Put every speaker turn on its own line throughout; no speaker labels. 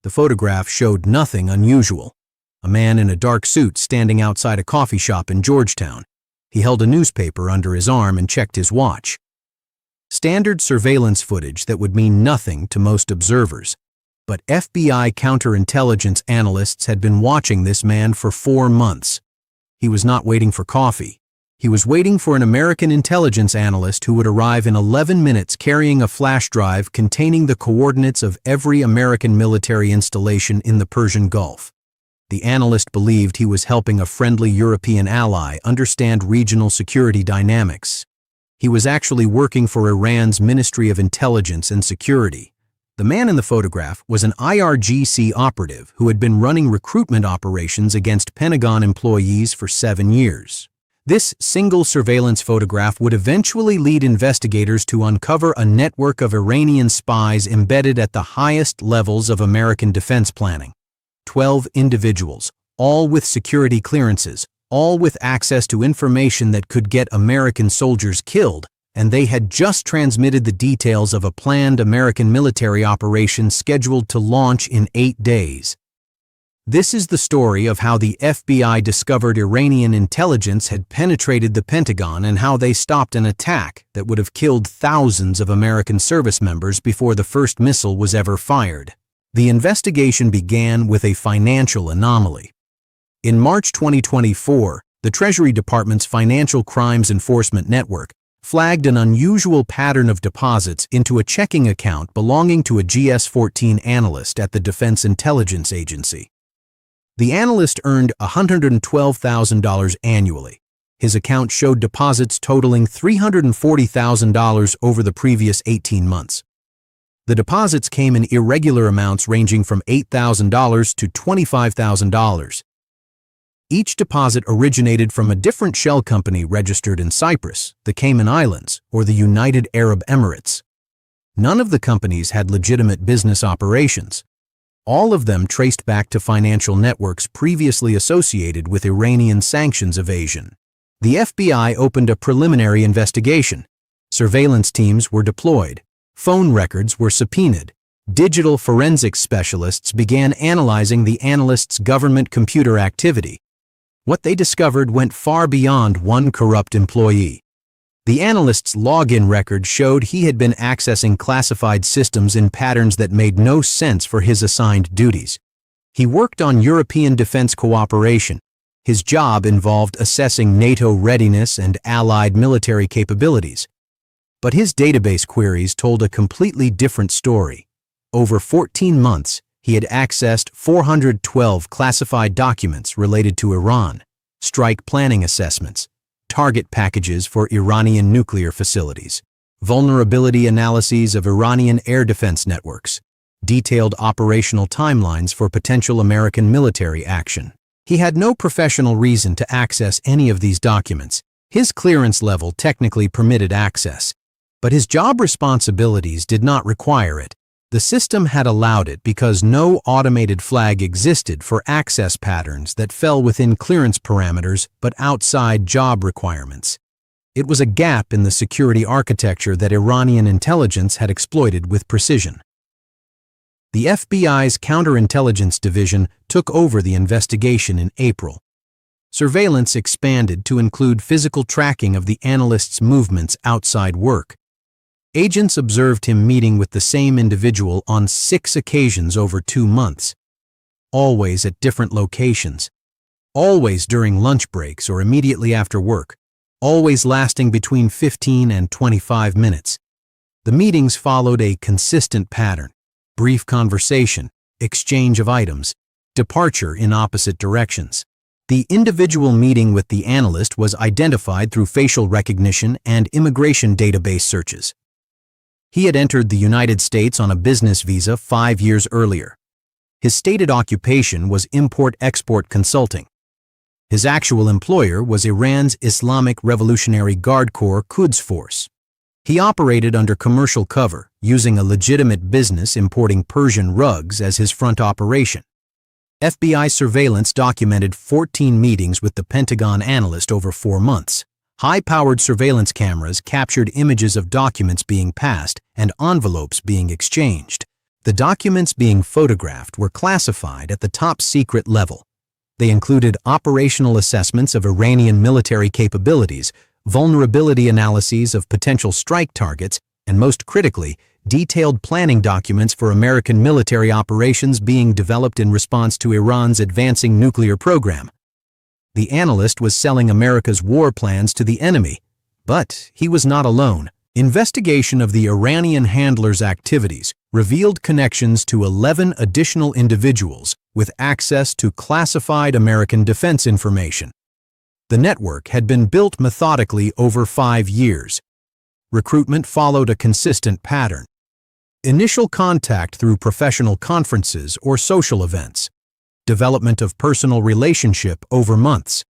The photograph showed nothing unusual. A man in a dark suit standing outside a coffee shop in Georgetown. He held a newspaper under his arm and checked his watch. Standard surveillance footage that would mean nothing to most observers. But FBI counterintelligence analysts had been watching this man for 4 months. He was not waiting for coffee. He was waiting for an American intelligence analyst who would arrive in 11 minutes carrying a flash drive containing the coordinates of every American military installation in the Persian Gulf. The analyst believed he was helping a friendly European ally understand regional security dynamics. He was actually working for Iran's Ministry of Intelligence and Security. The man in the photograph was an IRGC operative who had been running recruitment operations against Pentagon employees for 7 years. This single surveillance photograph would eventually lead investigators to uncover a network of Iranian spies embedded at the highest levels of American defense planning. 12 individuals, all with security clearances, all with access to information that could get American soldiers killed, and they had just transmitted the details of a planned American military operation scheduled to launch in 8 days. This is the story of how the FBI discovered Iranian intelligence had penetrated the Pentagon and how they stopped an attack that would have killed thousands of American service members before the first missile was ever fired. The investigation began with a financial anomaly. In March 2024, the Treasury Department's Financial Crimes Enforcement Network flagged an unusual pattern of deposits into a checking account belonging to a GS-14 analyst at the Defense Intelligence Agency. The analyst earned $112,000 annually. His account showed deposits totaling $340,000 over the previous 18 months. The deposits came in irregular amounts ranging from $8,000 to $25,000. Each deposit originated from a different shell company registered in Cyprus, the Cayman Islands, or the United Arab Emirates. None of the companies had legitimate business operations. All of them traced back to financial networks previously associated with Iranian sanctions evasion. The FBI opened a preliminary investigation. Surveillance teams were deployed. Phone records were subpoenaed. Digital forensics specialists began analyzing the analyst's government computer activity. What they discovered went far beyond one corrupt employee. The analyst's login record showed he had been accessing classified systems in patterns that made no sense for his assigned duties. He worked on European defense cooperation. His job involved assessing NATO readiness and allied military capabilities. But his database queries told a completely different story. Over 14 months, he had accessed 412 classified documents related to Iran, strike planning assessments, target packages for Iranian nuclear facilities, vulnerability analyses of Iranian air defense networks, detailed operational timelines for potential American military action. He had no professional reason to access any of these documents. His clearance level technically permitted access, but his job responsibilities did not require it. The system had allowed it because no automated flag existed for access patterns that fell within clearance parameters but outside job requirements. It was a gap in the security architecture that Iranian intelligence had exploited with precision. The FBI's Counterintelligence Division took over the investigation in April. Surveillance expanded to include physical tracking of the analyst's movements outside work. Agents observed him meeting with the same individual on 6 occasions over 2 months, always at different locations, always during lunch breaks or immediately after work, always lasting between 15 and 25 minutes. The meetings followed a consistent pattern: brief conversation, exchange of items, departure in opposite directions. The individual meeting with the analyst was identified through facial recognition and immigration database searches. He had entered the United States on a business visa 5 years earlier. His stated occupation was import-export consulting. His actual employer was Iran's Islamic Revolutionary Guard Corps Quds Force. He operated under commercial cover, using a legitimate business importing Persian rugs as his front operation. FBI surveillance documented 14 meetings with the Pentagon analyst over 4 months. High-powered surveillance cameras captured images of documents being passed and envelopes being exchanged. The documents being photographed were classified at the top secret level. They included operational assessments of Iranian military capabilities, vulnerability analyses of potential strike targets, and most critically, detailed planning documents for American military operations being developed in response to Iran's advancing nuclear program. The analyst was selling America's war plans to the enemy, but he was not alone. Investigation of the Iranian handler's activities revealed connections to 11 additional individuals with access to classified American defense information. The network had been built methodically over 5 years. Recruitment followed a consistent pattern. Initial contact through professional conferences or social events. Development of personal relationship over months.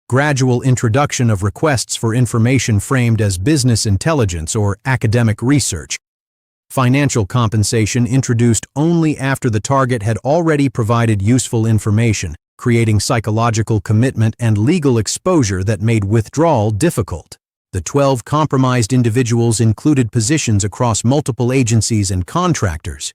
Gradual introduction of requests for information framed as business intelligence or academic research. Financial compensation introduced only after the target had already provided useful information, creating psychological commitment and legal exposure that made withdrawal difficult. The 12 compromised individuals included positions across multiple agencies and contractors.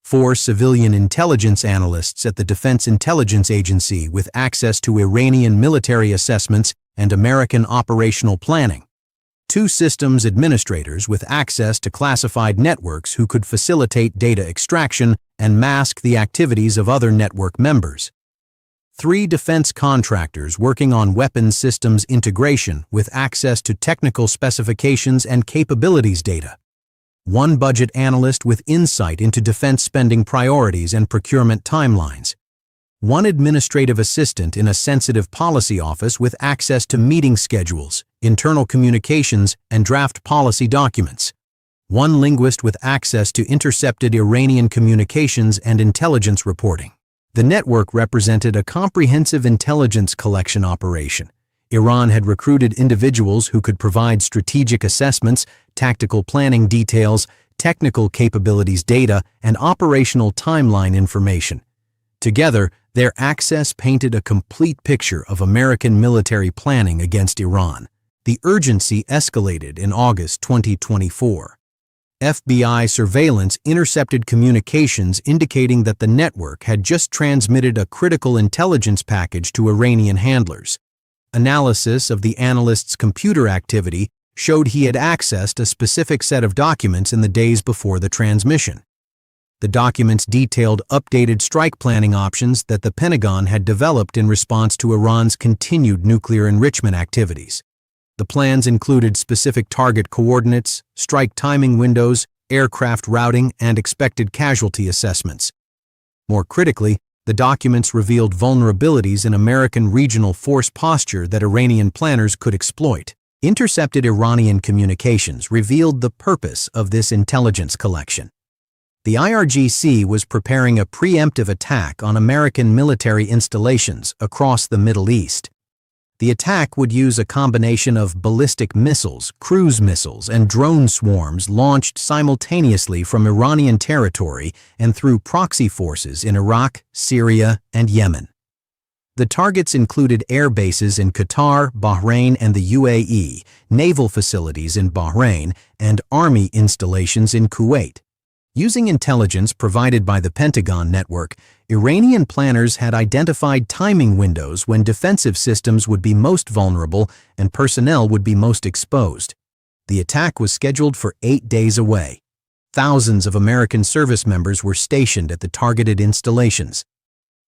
4 civilian intelligence analysts at the Defense Intelligence Agency with access to Iranian military assessments and American operational planning. 2 systems administrators with access to classified networks who could facilitate data extraction and mask the activities of other network members. 3 defense contractors working on weapons systems integration with access to technical specifications and capabilities data. 1 budget analyst with insight into defense spending priorities and procurement timelines. 1 administrative assistant in a sensitive policy office with access to meeting schedules, internal communications, and draft policy documents. 1 linguist with access to intercepted Iranian communications and intelligence reporting. The network represented a comprehensive intelligence collection operation. Iran had recruited individuals who could provide strategic assessments, tactical planning details, technical capabilities data, and operational timeline information. Together, their access painted a complete picture of American military planning against Iran. The urgency escalated in August 2024. FBI surveillance intercepted communications indicating that the network had just transmitted a critical intelligence package to Iranian handlers. Analysis of the analyst's computer activity showed he had accessed a specific set of documents in the days before the transmission. The documents detailed updated strike planning options that the Pentagon had developed in response to Iran's continued nuclear enrichment activities. The plans included specific target coordinates, strike timing windows, aircraft routing, and expected casualty assessments. More critically, the documents revealed vulnerabilities in American regional force posture that Iranian planners could exploit. Intercepted Iranian communications revealed the purpose of this intelligence collection. The IRGC was preparing a preemptive attack on American military installations across the Middle East. The attack would use a combination of ballistic missiles, cruise missiles, and drone swarms launched simultaneously from Iranian territory and through proxy forces in Iraq, Syria, and Yemen. The targets included air bases in Qatar, Bahrain, and the UAE, naval facilities in Bahrain, and army installations in Kuwait. Using intelligence provided by the Pentagon network, Iranian planners had identified timing windows when defensive systems would be most vulnerable and personnel would be most exposed. The attack was scheduled for 8 days away. Thousands of American service members were stationed at the targeted installations.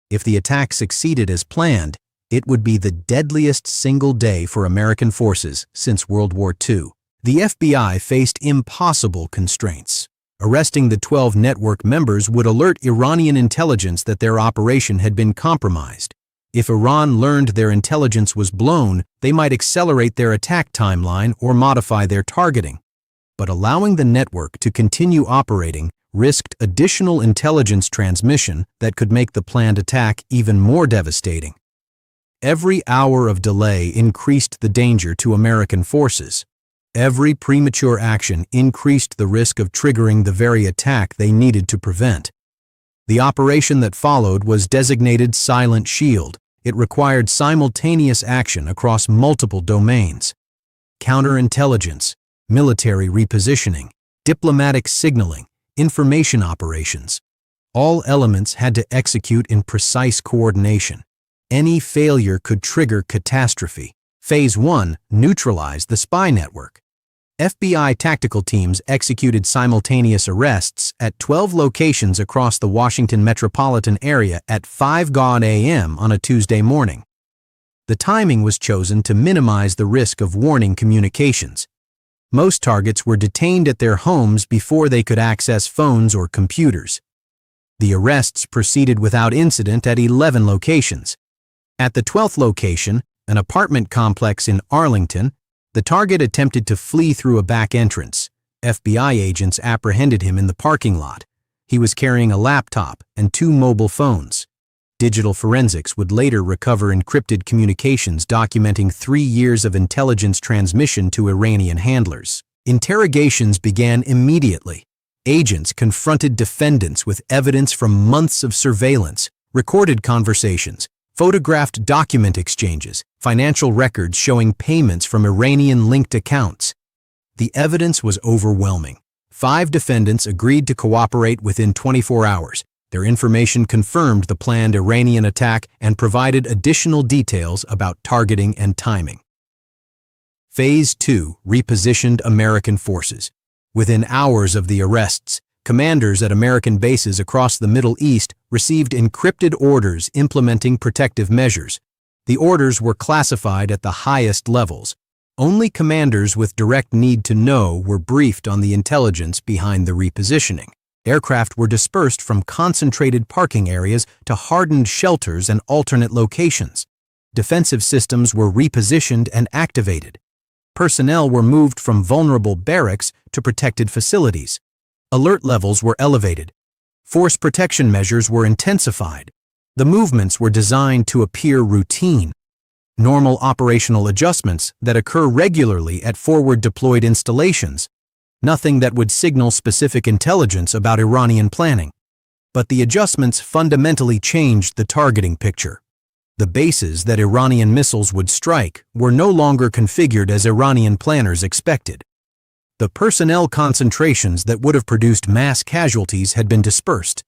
If the attack succeeded as planned, it would be the deadliest single day for American forces since World War II. The FBI faced impossible constraints. Arresting the 12 network members would alert Iranian intelligence that their operation had been compromised. If Iran learned their intelligence was blown, they might accelerate their attack timeline or modify their targeting. But allowing the network to continue operating risked additional intelligence transmission that could make the planned attack even more devastating. Every hour of delay increased the danger to American forces. Every premature action increased the risk of triggering the very attack they needed to prevent. The operation that followed was designated Silent Shield. It required simultaneous action across multiple domains: counterintelligence, military repositioning, diplomatic signaling, Information operations. All elements had to execute in precise coordination. Any failure could trigger catastrophe. Phase 1 neutralized the spy network. FBI tactical teams executed simultaneous arrests at 12 locations across the Washington metropolitan area at 5:00 a.m. on a Tuesday morning. The timing was chosen to minimize the risk of warning communications. Most targets were detained at their homes before they could access phones or computers. The arrests proceeded without incident at 11 locations. At the 12th location, an apartment complex in Arlington, the target attempted to flee through a back entrance. FBI agents apprehended him in the parking lot. He was carrying a laptop and 2 mobile phones. Digital forensics would later recover encrypted communications documenting 3 years of intelligence transmission to Iranian handlers. Interrogations began immediately. Agents confronted defendants with evidence from months of surveillance, recorded conversations, photographed document exchanges, financial records showing payments from Iranian-linked accounts. The evidence was overwhelming. 5 defendants agreed to cooperate within 24 hours. Their information confirmed the planned Iranian attack and provided additional details about targeting and timing. Phase 2 repositioned American forces. Within hours of the arrests, commanders at American bases across the Middle East received encrypted orders implementing protective measures. The orders were classified at the highest levels. Only commanders with direct need to know were briefed on the intelligence behind the repositioning. Aircraft were dispersed from concentrated parking areas to hardened shelters and alternate locations. Defensive systems were repositioned and activated. Personnel were moved from vulnerable barracks to protected facilities. Alert levels were elevated. Force protection measures were intensified. The movements were designed to appear routine. Normal operational adjustments that occur regularly at forward-deployed installations. Nothing that would signal specific intelligence about Iranian planning. But the adjustments fundamentally changed the targeting picture. The bases that Iranian missiles would strike were no longer configured as Iranian planners expected. The personnel concentrations that would have produced mass casualties had been dispersed.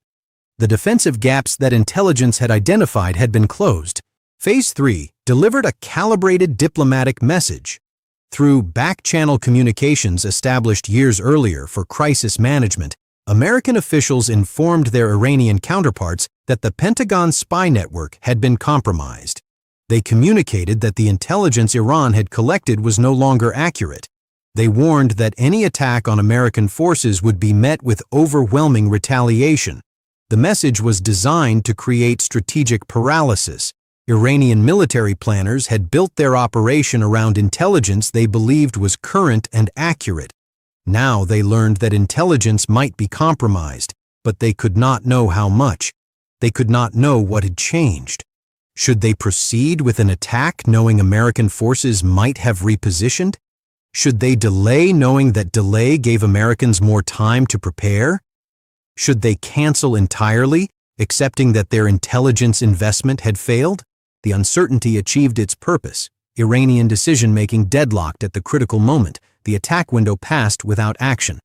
The defensive gaps that intelligence had identified had been closed. Phase 3 delivered a calibrated diplomatic message. Through back-channel communications established years earlier for crisis management, American officials informed their Iranian counterparts that the Pentagon spy network had been compromised. They communicated that the intelligence Iran had collected was no longer accurate. They warned that any attack on American forces would be met with overwhelming retaliation. The message was designed to create strategic paralysis. Iranian military planners had built their operation around intelligence they believed was current and accurate. Now they learned that intelligence might be compromised, but they could not know how much. They could not know what had changed. Should they proceed with an attack knowing American forces might have repositioned? Should they delay knowing that delay gave Americans more time to prepare? Should they cancel entirely, accepting that their intelligence investment had failed? The uncertainty achieved its purpose. Iranian decision-making deadlocked at the critical moment. The attack window passed without action.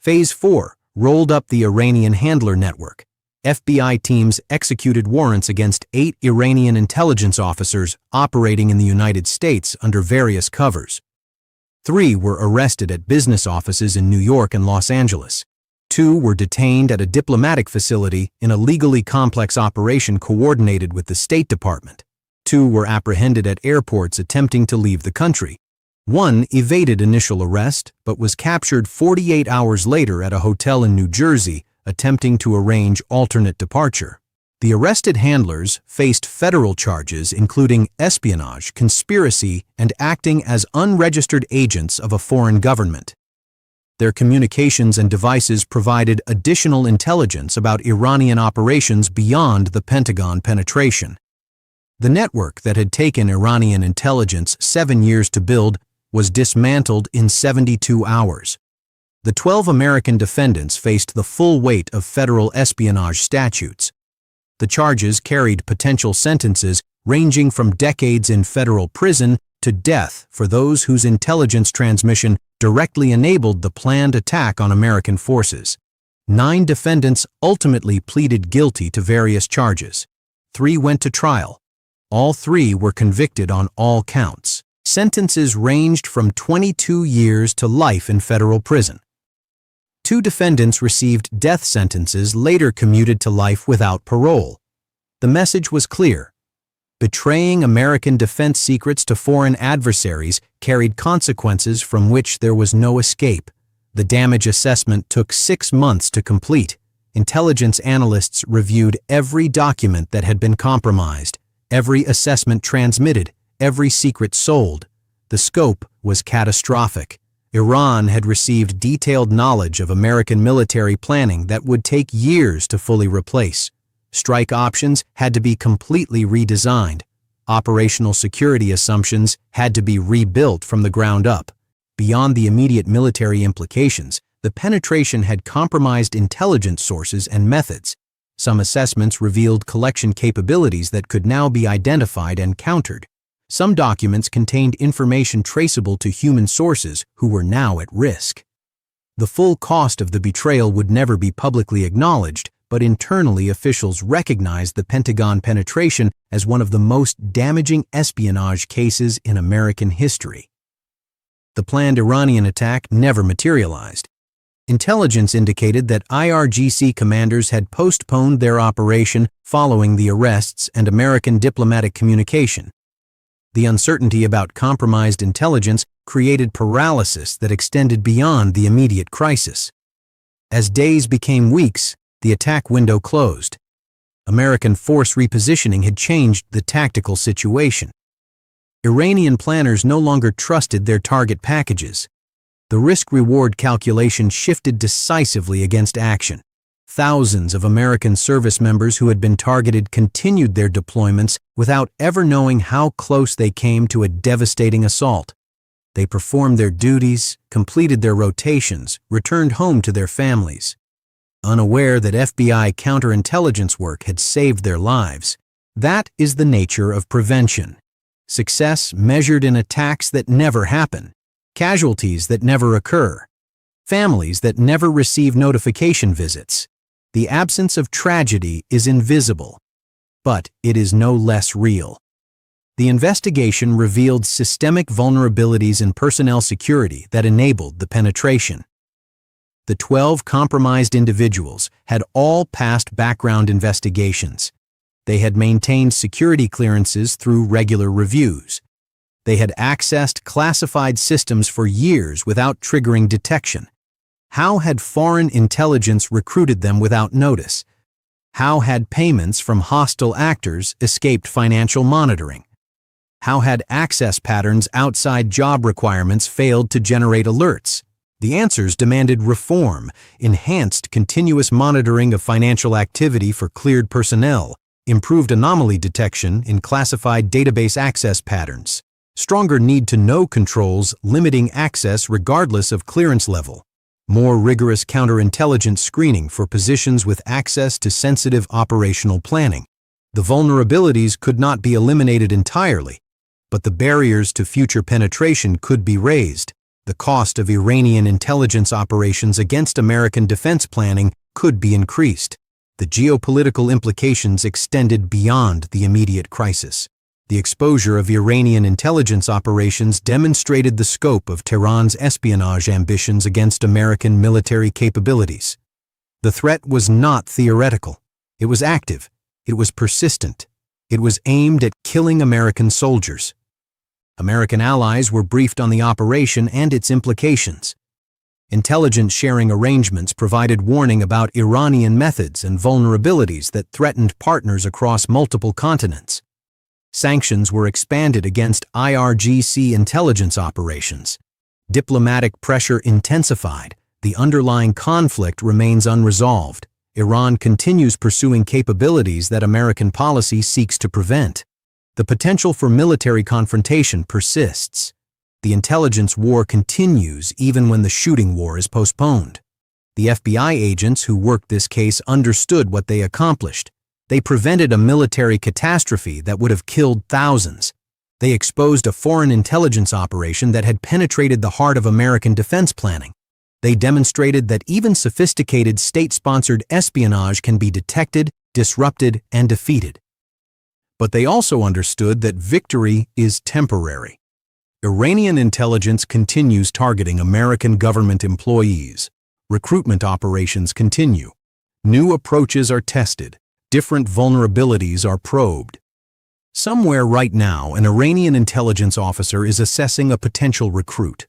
Phase 4 rolled up the Iranian handler network. FBI teams executed warrants against 8 Iranian intelligence officers operating in the United States under various covers. 3 were arrested at business offices in New York and Los Angeles. 2 were detained at a diplomatic facility in a legally complex operation coordinated with the State Department. 2 were apprehended at airports attempting to leave the country. 1 evaded initial arrest but was captured 48 hours later at a hotel in New Jersey, attempting to arrange alternate departure. The arrested handlers faced federal charges including espionage, conspiracy, and acting as unregistered agents of a foreign government. Their communications and devices provided additional intelligence about Iranian operations beyond the Pentagon penetration. The network that had taken Iranian intelligence 7 years to build was dismantled in 72 hours. The 12 American defendants faced the full weight of federal espionage statutes. The charges carried potential sentences ranging from decades in federal prison to death for those whose intelligence transmission directly enabled the planned attack on American forces. 9 defendants ultimately pleaded guilty to various charges. 3 went to trial. All 3 were convicted on all counts. Sentences ranged from 22 years to life in federal prison. 2 defendants received death sentences later commuted to life without parole. The message was clear. Betraying American defense secrets to foreign adversaries carried consequences from which there was no escape. The damage assessment took 6 months to complete. Intelligence analysts reviewed every document that had been compromised, every assessment transmitted, every secret sold. The scope was catastrophic. Iran had received detailed knowledge of American military planning that would take years to fully replace. Strike options had to be completely redesigned. Operational security assumptions had to be rebuilt from the ground up. Beyond the immediate military implications, the penetration had compromised intelligence sources and methods. Some assessments revealed collection capabilities that could now be identified and countered. Some documents contained information traceable to human sources who were now at risk. The full cost of the betrayal would never be publicly acknowledged, but internally officials recognized the Pentagon penetration as one of the most damaging espionage cases in American history. The planned Iranian attack never materialized. Intelligence indicated that IRGC commanders had postponed their operation following the arrests and American diplomatic communication. The uncertainty about compromised intelligence created paralysis that extended beyond the immediate crisis. As days became weeks, the attack window closed. American force repositioning had changed the tactical situation. Iranian planners no longer trusted their target packages. The risk-reward calculation shifted decisively against action. Thousands of American service members who had been targeted continued their deployments without ever knowing how close they came to a devastating assault. They performed their duties, completed their rotations, returned home to their families, unaware that FBI counterintelligence work had saved their lives. That is the nature of prevention. Success measured in attacks that never happen, casualties that never occur, families that never receive notification visits. The absence of tragedy is invisible, but it is no less real. The investigation revealed systemic vulnerabilities in personnel security that enabled the penetration. The 12 compromised individuals had all passed background investigations. They had maintained security clearances through regular reviews. They had accessed classified systems for years without triggering detection. How had foreign intelligence recruited them without notice? How had payments from hostile actors escaped financial monitoring? How had access patterns outside job requirements failed to generate alerts? The answers demanded reform, enhanced continuous monitoring of financial activity for cleared personnel, improved anomaly detection in classified database access patterns, stronger need-to-know controls limiting access regardless of clearance level, more rigorous counterintelligence screening for positions with access to sensitive operational planning. The vulnerabilities could not be eliminated entirely, but the barriers to future penetration could be raised. The cost of Iranian intelligence operations against American defense planning could be increased. The geopolitical implications extended beyond the immediate crisis. The exposure of Iranian intelligence operations demonstrated the scope of Tehran's espionage ambitions against American military capabilities. The threat was not theoretical. It was active. It was persistent. It was aimed at killing American soldiers. American allies were briefed on the operation and its implications. Intelligence sharing arrangements provided warning about Iranian methods and vulnerabilities that threatened partners across multiple continents. Sanctions were expanded against IRGC intelligence operations. Diplomatic pressure intensified. The underlying conflict remains unresolved. Iran continues pursuing capabilities that American policy seeks to prevent. The potential for military confrontation persists. The intelligence war continues even when the shooting war is postponed. The FBI agents who worked this case understood what they accomplished. They prevented a military catastrophe that would have killed thousands. They exposed a foreign intelligence operation that had penetrated the heart of American defense planning. They demonstrated that even sophisticated state-sponsored espionage can be detected, disrupted, and defeated. But they also understood that victory is temporary. Iranian intelligence continues targeting American government employees. Recruitment operations continue. New approaches are tested. Different vulnerabilities are probed. Somewhere right now, an Iranian intelligence officer is assessing a potential recruit,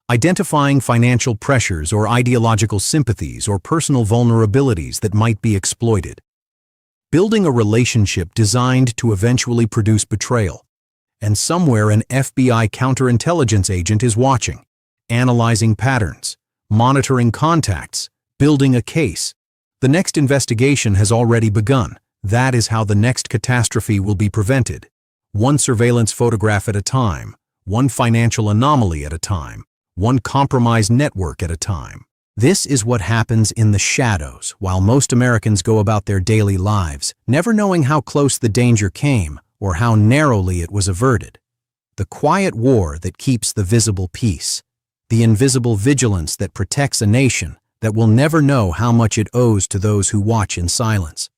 identifying financial pressures or ideological sympathies or personal vulnerabilities that might be exploited, building a relationship designed to eventually produce betrayal. And somewhere an FBI counterintelligence agent is watching, analyzing patterns, monitoring contacts, building a case. The next investigation has already begun. That is how the next catastrophe will be prevented. One surveillance photograph at a time, one financial anomaly at a time, one compromised network at a time. This is what happens in the shadows while most Americans go about their daily lives, never knowing how close the danger came or how narrowly it was averted. The quiet war that keeps the visible peace, the invisible vigilance that protects a nation that will never know how much it owes to those who watch in silence.